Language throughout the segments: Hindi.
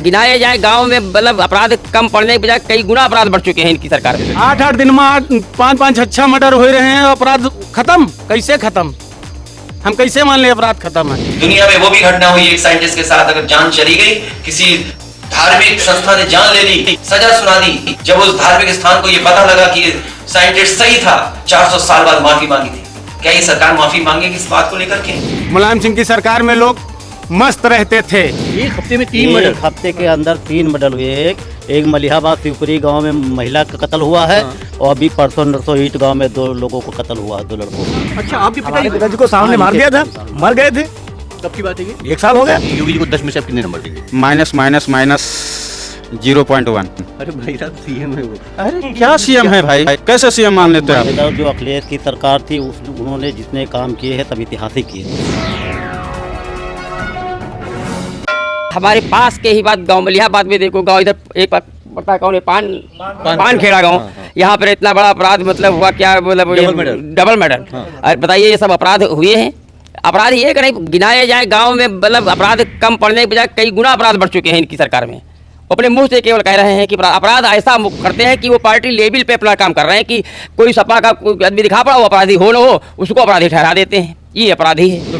गिनाए जाए गांव में मतलब अपराध कम पड़ने के बजाय कई गुना अपराध बढ़ चुके हैं इनकी सरकार में। 8-8 दिन में 5-5 6 मर्डर हो रहे हैं। अपराध खत्म कैसे खत्म? हम कैसे मान ले अपराध खत्म है? दुनिया में वो भी घटना हुई एक साइंटिस्ट के साथ, अगर जान चली गई, किसी धार्मिक संस्था ने जान ले ली, सजा सुना दी, जब उस धार्मिक स्थान को ये पता लगा कि साइंटिस्ट सही था, 400 साल बाद माफी मांगी थी। क्या ये सरकार माफी मांगेगी इस बात को लेकर के? मुलायम सिंह की सरकार में लोग मस्त रहते थे। एक हफ्ते में 3 मर्डर, हफ्ते के अंदर 3 मर्डर हुए। एक मलिहाबाद शिवपुरी गांव में महिला का कत्ल हुआ है और अभी परसों नरसों ईट गांव में 2 लोगों को कत्ल हुआ, 2 लड़कों को। अच्छा, आपके पिताजी को सामने मार दिया था, मर गए थे। कब की बात है ये? 1 साल हो गया। योगी जी को 10 में से आप कितने नंबर देंगे? -0.1। अरे भाई साहब सीएम है वो। अरे क्या सीएम है भाई, कैसे सीएम मान लेते हैं आप? जो अखिलेश की सरकार थी उन्होंने जितने काम किए हैं सब ऐतिहासिक किए। हमारे पास के ही बात गांव मलिहाबाद में देखो, गांव इधर एक पता कौन है, पान खेड़ा गांव, यहाँ पर इतना बड़ा अपराध मतलब हुआ क्या, मतलब डबल मर्डर। और बताइए ये सब अपराध हुए हैं। अपराध ये कि नहीं गिनाए जाए गांव में मतलब अपराध कम पड़ने के बजाय कई गुना अपराध बढ़ चुके हैं इनकी सरकार में। अपने मुंह से केवल कह रहे हैं कि अपराध ऐसा करते हैं कि वो पार्टी लेवल पे अपना काम कर रहे हैं कि कोई सपा का कोई आदमी दिखा पड़ा वो अपराधी हो न हो उसको अपराधी ठहरा देते हैं। ये अपराधी है, तो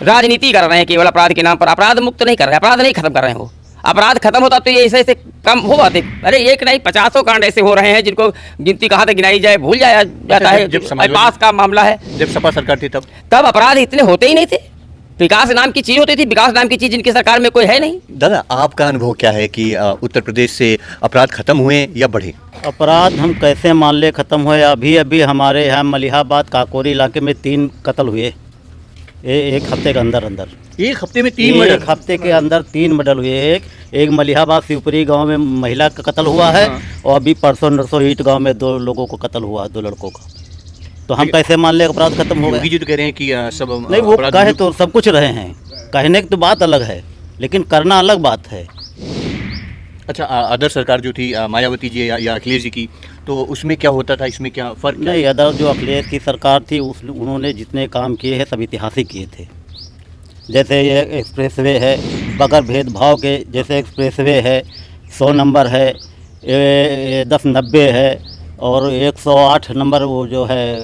राजनीति कर रहे हैं केवल अपराध के नाम पर। अपराध मुक्त नहीं कर रहे, अपराध नहीं खत्म कर रहे हैं। वो अपराध खत्म होता तो ये ऐसे कम हो जाते। अरे एक नहीं 50 कांड ऐसे हो रहे हैं जिनको गिनती कहाँ तक गिनाई जाए भूल जाया जाता है। पास का मामला है, जब सपा सरकार थी तब अपराध इतने होते ही नहीं थे। विकास नाम की चीज होती थी, विकास नाम की चीज इनकी सरकार में कोई है नहीं। दादा, आपका अनुभव क्या है कि उत्तर प्रदेश से अपराध खत्म हुए या बढ़े? अपराध हम कैसे मान ले खत्म हुए? अभी हमारे यहाँ मलिहाबाद काकोरी इलाके में 3 कत्ल हुए एक हफ्ते के अंदर। एक हफ्ते में 3 मर्डर? एक हफ्ते के अंदर 3 मर्डर हुए। एक मलिहाबाद शिवपुरी गांव में महिला का कत्ल हुआ है और अभी परसों नरसों ईट गांव में 2 लोगों को कत्ल हुआ, 2 लड़कों का। तो हम कैसे मान ले अपराध खत्म हो गए? योगी जी तो कह रहे हैं कि सब नहीं, वो कहे तो सब कुछ रहे हैं, कहने की तो बात अलग है लेकिन करना अलग बात है। अच्छा, अदर सरकार जो थी मायावती जी या अखिलेश जी की, तो उसमें क्या होता था, इसमें क्या फर्क? नहीं, अदर जो अखिलेश की सरकार थी उन्होंने जितने काम किए हैं सब ऐतिहासिक किए थे। जैसे ये एक्सप्रेसवे है बगैर भेदभाव के, जैसे एक्सप्रेसवे है 100 नंबर है, 1090 है और 108 नंबर वो जो है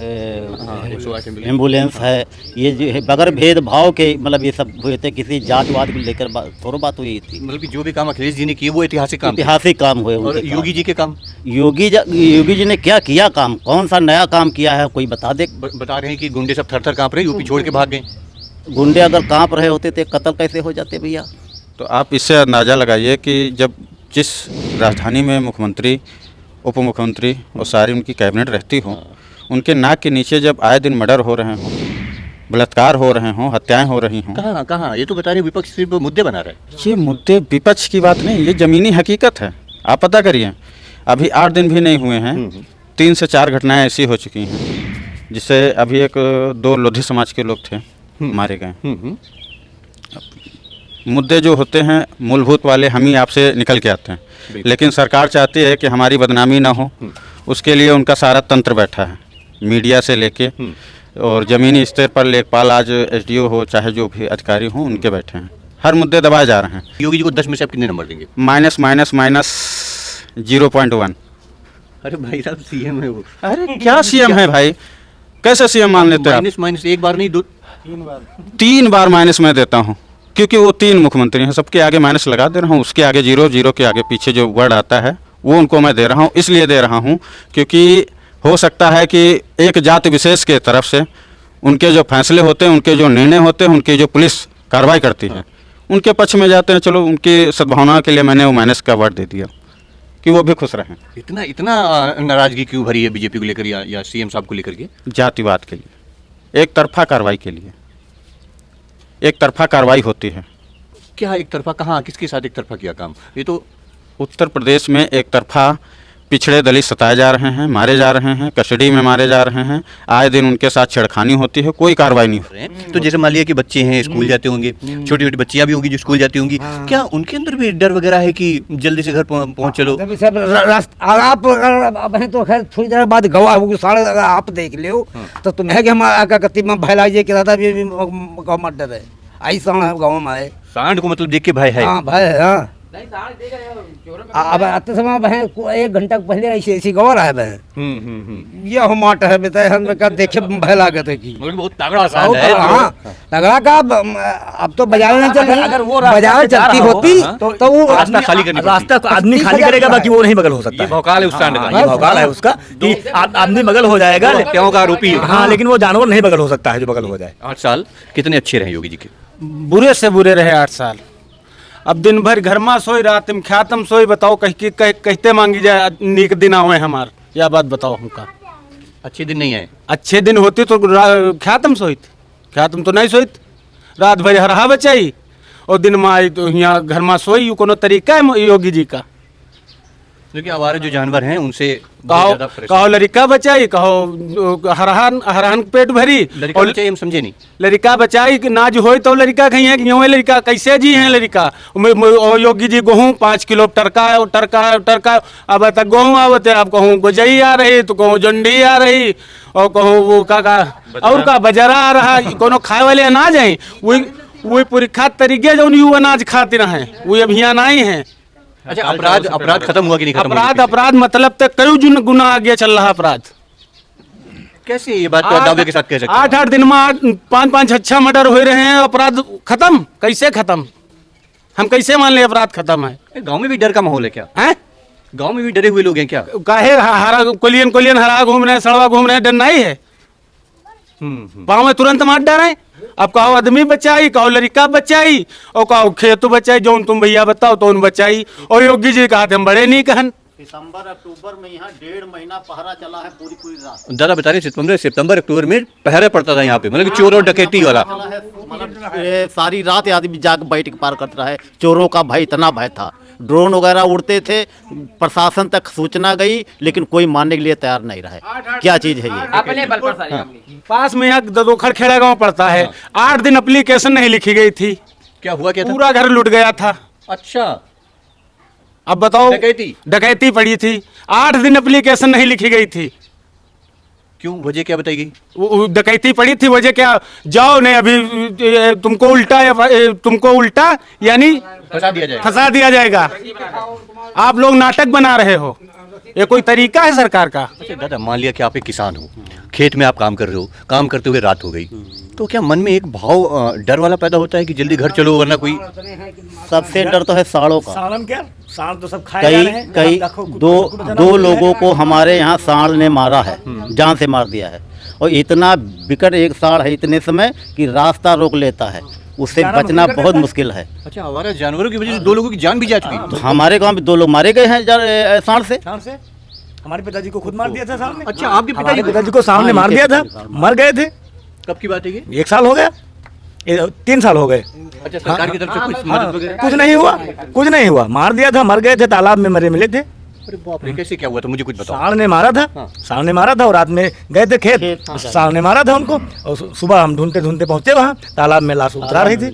एम्बुलेंस है। ये जो है बगैर भेदभाव के, मतलब ये सब हुए थे, किसी जातवाद को लेकर थोड़ा बात हुई थी। मतलब कि जो भी काम अखिलेश जी ने किए वो ऐतिहासिक काम हुए। और योगी जी के काम, योगी जी ने क्या किया काम? कौन सा नया काम किया है कोई बता दे। बता रहे हैं कि गुंडे सब थर-थर कांप रहे, यूपी छोड़ के भाग गए। गुंडे अगर कांप रहे होते तो कत्ल कैसे हो जाते भैया? तो आप इससे अंदाज़ा लगाइए कि जब जिस राजधानी में मुख्यमंत्री, उप मुख्यमंत्री और सारी उनकी कैबिनेट रहती हो, उनके नाक के नीचे जब आए दिन मर्डर हो रहे हों, बलात्कार हो रहे हों, हत्याएं हो रही हों। कहाँ? ये तो बता रहे विपक्ष सिर्फ मुद्दे बना रहा है। ये मुद्दे विपक्ष की बात नहीं, ये ज़मीनी हकीकत है। आप पता करिए, अभी 8 दिन भी नहीं हुए हैं 3 से 4 घटनाएं ऐसी हो चुकी हैं जिससे अभी 2 लोधी समाज के लोग थे मारे गए। मुद्दे जो होते हैं मूलभूत वाले हम ही आपसे निकल के आते हैं, लेकिन सरकार चाहती है कि हमारी बदनामी ना हो। उसके लिए उनका सारा तंत्र बैठा है, मीडिया से लेके और ज़मीनी स्तर पर लेखपाल, आज एसडीओ हो चाहे जो भी अधिकारी हों, उनके बैठे हैं। हर मुद्दे दबाए जा रहे हैं। योगी जी को 10 में से आप कितने नंबर देंगे? -0.1। अरे भाई साहब सीएम है वो। अरे क्या सीएम है भाई, कैसे सीएम मान लेते हैं? माइनस एक बार नहीं 3 बार माइनस मैं देता हूँ, क्योंकि वो 3 मुख्यमंत्री हैं। सबके आगे माइनस लगा दे रहा हूँ, उसके आगे 0 के आगे पीछे जो वर्ड आता है वो उनको मैं दे रहा हूँ। इसलिए दे रहा हूँ क्योंकि हो सकता है कि एक जाति विशेष के तरफ से उनके जो फैसले होते हैं, उनके जो निर्णय होते हैं, उनकी जो पुलिस कार्रवाई करती है, उनके पक्ष में जाते हैं। चलो, उनकी सद्भावना के लिए मैंने वो माइनस का वर्ड दे दिया कि वो भी खुश रहें। इतना नाराजगी क्यों भरी है बीजेपी को लेकर या सीएम साहब को लेकर के? जातिवाद के लिए, एक तरफा कार्रवाई के लिए। एक तरफा कार्रवाई होती है। क्या एक तरफा? कहाँ, किसके साथ एक तरफा किया काम? ये तो उत्तर प्रदेश में एक तरफा पिछड़े दलित सताए जा रहे हैं, मारे जा रहे हैं, कस्टडी में मारे जा रहे हैं, आए दिन उनके साथ छेड़खानी होती है, कोई कार्रवाई नहीं हो रही है। तो जैसे मान लिया कि बच्चे हैं, स्कूल जाते होंगे, छोटी छोटी बच्चियां भी होंगी जो स्कूल जाती होंगी, क्या उनके अंदर भी डर वगैरह है कि जल्दी से घर पहुंच चलो? आप तो खैर थोड़ी देर बाद गवाह होगी, सारे आप देख लो तो तुम्हें कि हम कति में भैलाइए कि दादा भी गाँव में डर है, ऐसा गाँव में है। सांड को मतलब देख के भय है? हाँ, भय है। हाँ, अब आते समय वह 1 घंटा पहले ऐसी ऐसी गौर है वह ये हम माट है बेटा हम का देखे भय लागत है की मगर बहुत तगड़ा साउंड है। हाँ तगड़ा का अब तो बाजार नहीं चल रहा, अगर वो बाजार चलती होती तो वो रास्ता खाली करनी रास्ता आदमी खाली करेगा, बाकी वो नहीं बगल हो सकता ये भौकाल है उस सांड का। ये भौकाल है उसका कि आदमी बगल हो जाएगा, हत्याओं का आरोपी है। हाँ, लेकिन वो जानवर नहीं बगल हो सकता है जो बगल हो जाए। 8 साल कितने अच्छे रहे योगी जी के? बुरे से बुरे रहे 8 साल। अब दिन भर घर में सोई, रात में ख्यातम सोई। बताओ कहते मांगी जाए नीक दिन आवे हमार, या बात बताओ हमका। अच्छे दिन नहीं आए। अच्छे दिन होते तो ख्यातम सोईत, ख्यातम तो नहीं सोईत। रात भर हरहा बचाई और दिन में आई तो यहाँ घर में सोई। यू कोनो तरीका है योगी जी का? देखिए आवारा जो जानवर हैं उनसे बहुत ज्यादा परेशान। कहो लड़का बचाई, कहो हरहान पेट भरी। लड़का बचाई हम समझे नहीं। लड़का बचाई कि नाज होई तो लड़का कहीं है कि यूं है लड़का कैसे जी हैं लड़का। योगी जी गेहूँ 5 किलो टरका अब तक गेहूँ आवते, अब कहूँ गोजई आ रही तो कहूँ जंडी आ रही और कहूँ वो का और का बजरा आ रहा। कोनो खाए वाले अनाज है वही पूरी खाद तरीके जो यू अनाज खाते रहे वही अभियान आई हैं। अच्छा अपराध खत्म हुआ कि नहीं खत्म? अपराध मतलब तक कई गुना आगे चल रहा अपराध। कैसे ये बात तो दावे के साथ कह सकते हैं? 8 दिन में 5 6 मर्डर हो रहे हैं, अपराध खत्म कैसे खत्म? हम कैसे मान ले अपराध खत्म है? गांव में भी डर का माहौल है क्या? हैं? गांव में भी डरे हुए लोग हैं क्या? काहे हरा कोलियन हरा घूम रहे हैं, सड़वा घूम रहे हैं, डर नहीं है? पाँव में तुरंत मार डाले। अब कहो आदमी बचाई, कहो लड़का बचाई और कहो खेत बचाई, जो तुम भैया बताओ तो उन बचाई। और योगी जी कहा हम बड़े नहीं कहन। सितंबर अक्टूबर में यहाँ 1.5 महीना पहरा चला है पूरी रात। दादा बता रहे सितंबर अक्टूबर में पहरे पड़ता था यहाँ पे, मतलब चोर और डकैती वाला। मतलब सारी रात आदमी जाकर बैठ के पार करता है। चोरों का भय, इतना भय था। ड्रोन वगैरह उड़ते थे, प्रशासन तक सूचना गई लेकिन कोई मानने के लिए तैयार नहीं रहे। क्या चीज है ये? अपने बल पर सारी पास में यहाँ ददोखड़ खेड़ा गाँव पड़ता है। 8 दिन एप्लीकेशन नहीं लिखी गई थी। क्या हुआ क्या था? पूरा घर लूट गया था। अच्छा अब बताओ, डकैती पड़ी थी। 8 दिन एप्लीकेशन नहीं लिखी गई थी। क्यों, वजह क्या बताई गई? वो डकैती पड़ी थी, वजह क्या? जाओ नहीं अभी तुमको उल्टा यानी फंसा दिया जाएगा। आप लोग नाटक बना रहे हो, ये कोई तरीका है सरकार का? अच्छा दादा, मान लिया कि आप एक किसान हो, खेत में आप काम कर रहे हो, काम करते हुए रात हो गई, तो क्या मन में एक भाव डर वाला पैदा होता है कि जल्दी घर चलो वरना कोई? सबसे डर तो है साड़ों का। साड़न क्या? साड़ तो सब खाए जा रहे हैं। कई दो लोगों को हमारे यहाँ साड़ ने मारा है, जान से मार दिया है। और इतना विकट एक साड़ है इतने समय कि रास्ता रोक लेता है, उससे बचना बहुत मुश्किल है। अच्छा, आवारा जानवरों की वजह से 2 लोगों की जान भी जा चुकी है। तो हमारे गांव में 2 लोग मारे गए हैं साड़ से। हमारे पिताजी को खुद मार दिया था साड़ ने। अच्छा, आपके पिताजी को साड़ ने मार दिया था, मर गए थे। कब की बात है ये? 1 साल हो गया, 3 साल हो गए। अच्छा, सरकार की तरफ से कुछ मदद वगैरह? कुछ नहीं हुआ, मार दिया था, मर गए थे, तालाब में मरे मिले थे। अरे बाप रे, कैसे क्या हुआ था मुझे कुछ बताओ। साड़ ने मारा था, साड़ ने मारा था और रात में गए थे खेत, साड़ ने मारा था उनको। और सुबह हम ढूंढते ढूंढते पहुंचे वहाँ, तालाब में लाश उतरा रही थी।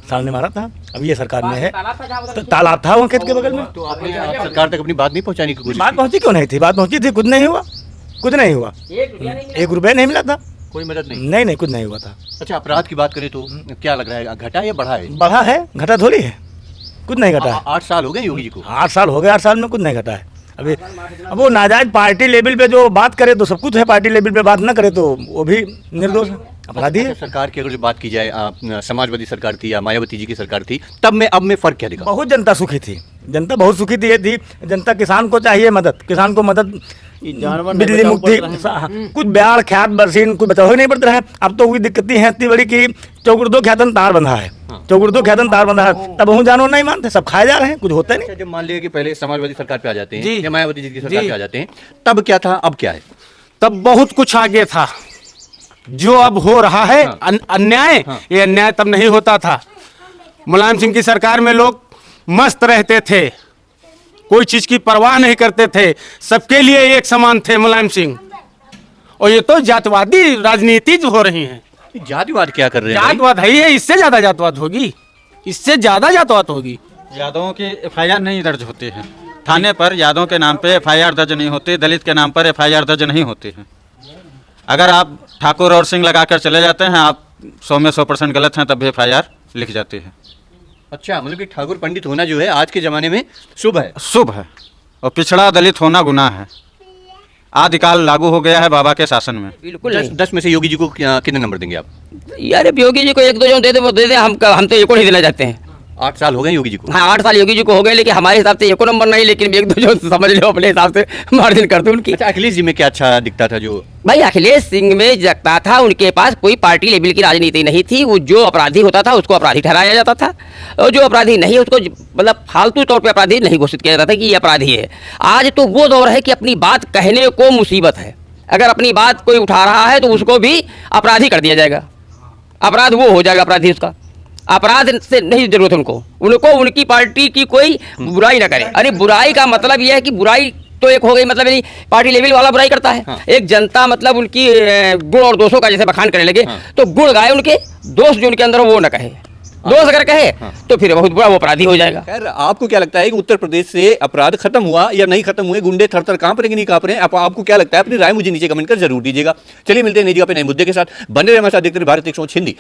साड़ ने मारा था। अब ये सरकार में है, तालाब था वहाँ खेत के बगल में। तो आपने सरकार तक अपनी बात नहीं पहुँचाने की कोशिश? बात पहुँची क्यों नहीं थी? बात पहुँची थी, कुछ नहीं हुआ, कुछ नहीं हुआ। 1 रुपया नहीं मिला था, कोई मदद नहीं? नहीं, कुछ नहीं हुआ था। अच्छा, अपराध की बात करें तो क्या लग रहा है, घटा या बढ़ा है? बढ़ा है, घटा थोड़ी है, कुछ नहीं घटा है। 8 साल हो गए योगी जी को? 8 साल हो गए, 8 साल में कुछ नहीं घटा है। अभी अब वो नाजायज पार्टी लेवल पे जो बात करे तो सब कुछ है, पार्टी लेवल पे बात ना करे तो वो भी निर्दोष है, अपराधी है। सरकार की अगर जो बात की जाए, समाजवादी सरकार थी या मायावती जी की सरकार थी, तब में अब में फर्क क्या दिखा? बहुत जनता सुखी थी, जनता बहुत सुखी थी। ये थी जनता, किसान को चाहिए मदद, किसान को मदद, बिजली मुक्ति, कुछ ब्याड़ ख्यात बरसीन कुछ बचाव ही नहीं पड़ता है। अब तो हुई दिक्कतें हैं इतनी बड़ी कि चौकुर्दो ख्यातन तार बंधा है, चौकुर्दो ख्यातन तार बंधा है, तब हम जानवर नहीं मानते, सब खाए जा रहे हैं, कुछ होता नहीं। जब मान लिया कि पहले समाजवादी सरकार पे आ जाते हैं या मायावती जी की सरकार पे आ जाते हैं, तब क्या था, अब क्या है? तब बहुत कुछ आगे था। जो अब हो रहा है अन्याय, ये अन्याय तब नहीं होता था। मुलायम सिंह की सरकार में लोग मस्त रहते थे, कोई चीज की परवाह नहीं करते थे, सबके लिए एक समान थे मुलायम सिंह। और ये तो जातवादी राजनीति हो रही है। जातिवाद क्या कर रहे हैं? जातवाद है, इससे ज्यादा जातवाद होगी, इससे ज्यादा जातवाद होगी। यादवों की FIR नहीं दर्ज होती है थाने पर, यादवों के नाम पे FIR दर्ज नहीं होती, दलित के नाम पर FIR दर्ज नहीं होती है। अगर आप ठाकुर और सिंह लगाकर चले जाते हैं, आप 100 में 100% गलत हैं, तब भी FIR लिख जाती है। अच्छा, मतलब कि ठाकुर पंडित होना जो है आज के ज़माने में शुभ है। शुभ है, और पिछड़ा दलित होना गुनाह है। आदिकाल लागू हो गया है बाबा के शासन में। बिल्कुल नहीं। 10 में से योगी जी को कितने नंबर देंगे आप? यार योगी जी को 1-2 जो दे दे वो दे दे, हम तो एको नहीं देना चाहते हैं। 8 साल हो गए योगी जी को। हाँ 8 साल योगी जी को हो गए, लेकिन हमारे हिसाब से एको नंबर नहीं, लेकिन 1-2 जो समझ लो अपने हिसाब से मार्जिन कर दो उनकी। अच्छा, अखिलेश जी में क्या अच्छा दिखता था जो? भाई अखिलेश सिंह में जगता था, उनके पास कोई पार्टी लेवल की राजनीति नहीं थी। वो जो अपराधी होता था उसको अपराधी ठहराया जाता था, और जो अपराधी नहीं उसको मतलब फालतू तौर पे अपराधी नहीं घोषित किया जाता था कि ये अपराधी है। आज तो वो दौर है कि अपनी बात कहने को मुसीबत है। अगर अपनी बात कोई उठा रहा है तो उसको भी अपराधी कर दिया जाएगा, अपराध वो हो जाएगा अपराधी। उसका अपराध से नहीं जरूरत है उनको उनकी पार्टी की कोई बुराई ना करे। अरे बुराई का मतलब यह है कि बुराई तो एक हो गई, मतलब नहीं पार्टी लेवल वाला बुराई करता है। हाँ। एक जनता मतलब उनकी गुण और दोषों का जैसे बखान करने लगे, हाँ। तो गुण गाए उनके, दोष जो उनके अंदर हो वो न कहे। दोष अगर कहे तो फिर बहुत बुरा वो अपराधी हो जाएगा। खैर, आपको क्या लगता है कि उत्तर प्रदेश से अपराध खत्म हुआ या नहीं खत्म हुए? गुंडे थर-थर कांप रहे कि नहीं कांप रहे हैं? आपको क्या लगता है? अपनी राय मुझे नीचे कमेंट कर जरूर दीजिएगा। चलिए मिलते हैं नई जगह पे नए मुद्दे के साथ। बने रहे हमारे साथ, देखते रहिए भारत 106 हिंदी।